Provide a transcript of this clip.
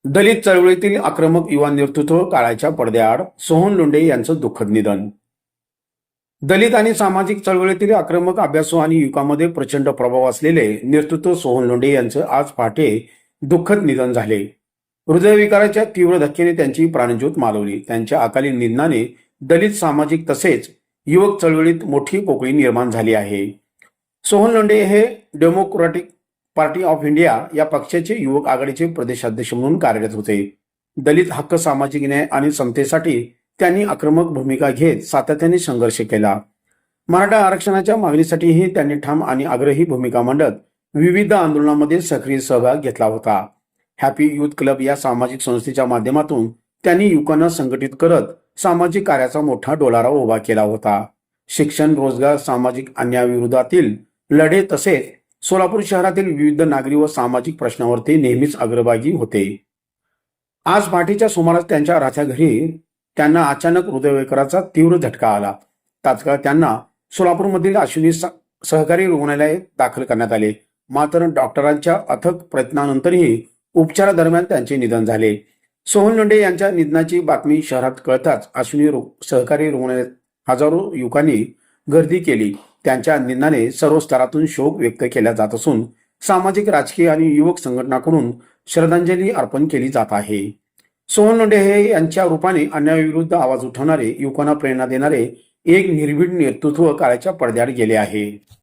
दलित चळवळीतील आक्रमक युवा नेतृत्व काळाच्या पडद्याआड, सोहन लोंढे यांचं दुःखद निधन. दलित आणि सामाजिक चळवळीतील आक्रमक अभ्यासू आणि युवकांमध्ये प्रचंड प्रभाव असलेले नेतृत्व सोहन लोंढे यांचं आज पहाटे दुःखद निधन झाले. हृदयविकाराच्या तीव्र धक्क्याने त्यांची प्राणज्योत मालवली. त्यांच्या अकाली निधनाने दलित, सामाजिक तसेच युवक चळवळीत मोठी पोकळी निर्माण झाली आहे. सोहन लोंढे हे डेमोक्रॅटिक पार्टी ऑफ इंडिया या पक्षाचे युवक आघाडीचे प्रदेशाध्यक्ष म्हणून कार्यरत होते. दलित हक्क, सामाजिक न्याय आणि समतेसाठी त्यांनी आक्रमक भूमिका घेत सातत्याने संघर्ष केला. मराठा आरक्षणाच्या मागणीसाठीही त्यांनी ठाम आणि आग्रही भूमिका मांडत विविध आंदोलनांमध्ये सक्रिय सहभाग घेतला होता. हॅपी युथ क्लब या सामाजिक संस्थेच्या माध्यमातून त्यांनी युवकांना संघटित करत सामाजिक कार्याचा मोठा डोलारा उभा केला होता. शिक्षण, रोजगार, सामाजिक अन्यायाविरोधातील लढे तसेच सोलापूर शहरातील विविध नागरी व सामाजिक प्रश्नावर ते नेहमीच अग्रभागी होते. आज पहाटेच्या सुमारास त्यांच्या राहत्या घरी त्यांना अचानक हृदयविकाराचा तीव्र झटका आला. तात्काळ त्यांना सोलापूरमधील अश्विनी सहकारी रुग्णालयात दाखल करण्यात आले. मात्र डॉक्टरांच्या अथक प्रयत्नानंतरही उपचारादरम्यान त्यांचे निधन झाले. सोहन लोंढे यांच्या निधनाची बातमी शहरात कळताच अश्विनी सहकारी रुग्णालयात हजारो युवकांनी गर्दी केली. त्यांच्या निधनाने सर्व स्तरातून शोक व्यक्त केला जात असून सामाजिक, राजकीय आणि युवक संघटनांकडून श्रद्धांजली अर्पण केली जात आहे. सोहन लोंढे हे यांच्या रूपाने अन्यायाविरुद्ध आवाज उठवणारे, युवकांना प्रेरणा देणारे एक निर्भीड नेतृत्व काळाच्या पडद्याआड गेले आहे.